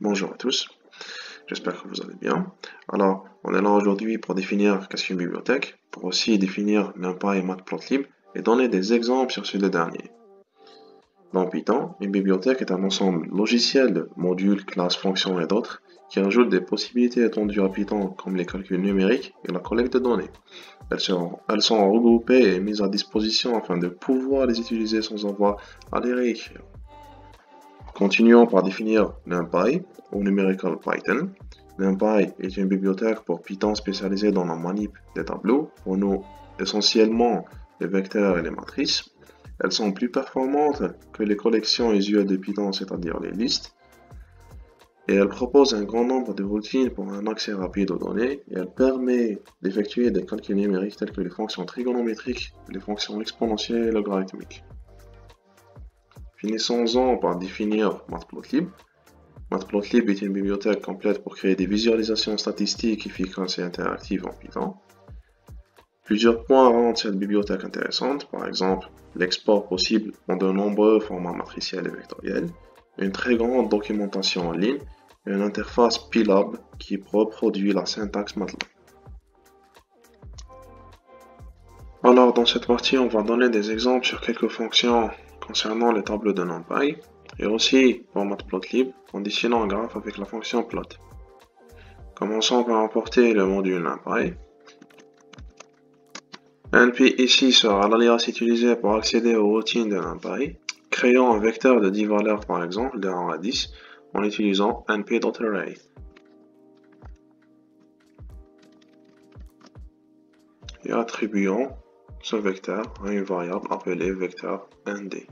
Bonjour à tous, j'espère que vous allez bien. Alors, on est là aujourd'hui pour définir qu'est-ce qu'une bibliothèque, pour aussi définir NumPy et Matplotlib et donner des exemples sur ces deux derniers. Dans Python, une bibliothèque est un ensemble logiciel de modules, classes, fonctions et d'autres qui ajoutent des possibilités étendues à Python comme les calculs numériques et la collecte de données. Elles sont regroupées et mises à disposition afin de pouvoir les utiliser sans avoir à les réécrire. Continuons par définir NumPy ou Numerical Python. NumPy est une bibliothèque pour Python spécialisée dans la manip des tableaux. On nomme essentiellement les vecteurs et les matrices. Elles sont plus performantes que les collections usuelles de Python, c'est-à-dire les listes. Et elles proposent un grand nombre de routines pour un accès rapide aux données. Et elles permettent d'effectuer des calculs numériques tels que les fonctions trigonométriques, les fonctions exponentielles et logarithmiques. Finissons-en par définir Matplotlib. Matplotlib est une bibliothèque complète pour créer des visualisations statistiques efficaces et interactives en Python. Plusieurs points rendent cette bibliothèque intéressante, par exemple l'export possible en de nombreux formats matriciels et vectoriels, une très grande documentation en ligne et une interface Pylab qui reproduit la syntaxe MATLAB. Alors dans cette partie, on va donner des exemples sur quelques fonctions concernant les tableaux de NumPy et aussi pour Matplotlib en dessinant un graphe avec la fonction plot. Commençons par importer le module NumPy. NP ici sera l'alias utilisé pour accéder aux routines de NumPy. Créons un vecteur de 10 valeurs par exemple de 1 à 10 en utilisant np.array. Et attribuons ce vecteur à une variable appelée vecteur nd.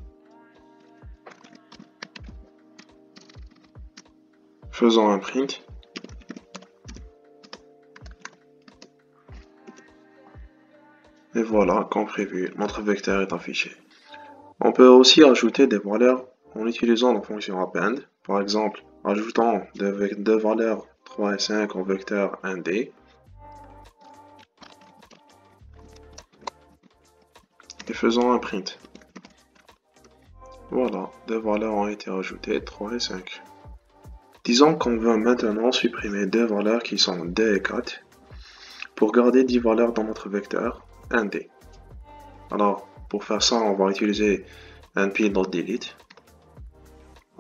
Faisons un print. Et voilà, comme prévu, notre vecteur est affiché. On peut aussi ajouter des valeurs en utilisant la fonction append. Par exemple, ajoutons deux valeurs 3 et 5 au vecteur nd. Et faisons un print. Voilà, deux valeurs ont été ajoutées, 3 et 5. Disons qu'on veut maintenant supprimer deux valeurs qui sont 2 et 4 pour garder 10 valeurs dans notre vecteur nd. Alors, pour faire ça, on va utiliser np.delete.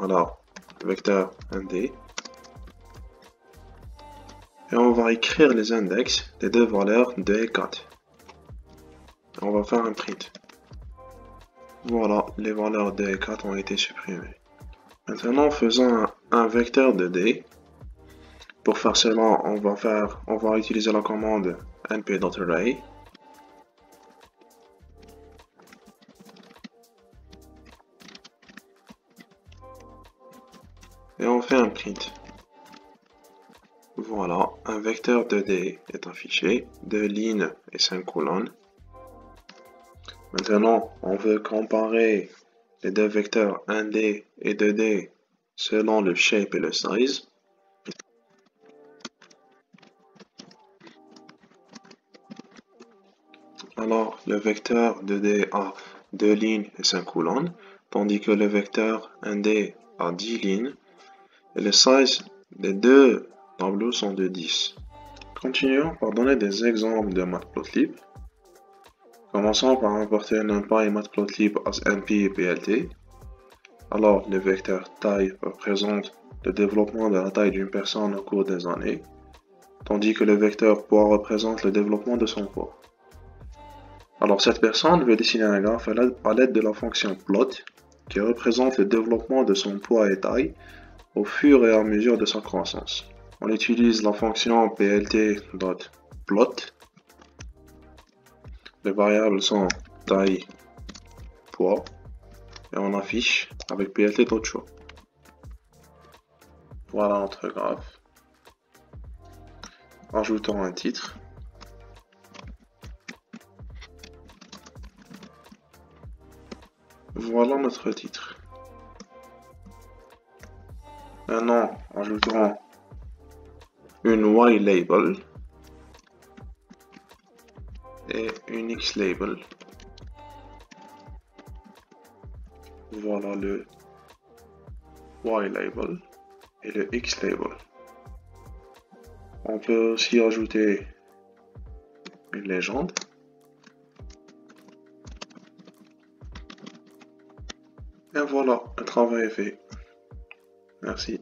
Alors, vecteur nd. Et on va écrire les index des deux valeurs 2 et 4. On va faire un print. Voilà, les valeurs 2 et 4 ont été supprimées. Maintenant, faisons un vecteur de d. Pour faire cela, on va utiliser la commande np.array. Et on fait un print. Voilà, un vecteur de d est affiché, 2 lignes et 5 colonnes. Maintenant, on veut comparer les deux vecteurs 1D et 2D selon le shape et le size. Alors, le vecteur 2D a 2 lignes et 5 colonnes, tandis que le vecteur 1D a 10 lignes, et le size des deux tableaux sont de 10. Continuons par donner des exemples de Matplotlib. Commençons par importer NumPy et Matplotlib as np et plt. Alors, le vecteur taille représente le développement de la taille d'une personne au cours des années, tandis que le vecteur poids représente le développement de son poids. Alors, cette personne veut dessiner un graphe à l'aide de la fonction plot, qui représente le développement de son poids et taille au fur et à mesure de sa croissance. On utilise la fonction plt.plot. Les variables sont taille, poids, et on affiche avec plt.show. Voilà notre graphe. Ajoutons un titre. Voilà notre titre. Maintenant, ajoutons une Y label et une X label. Voilà le Y label. et le Xlabel. On peut aussi ajouter une légende. Et voilà, le travail est fait. Merci.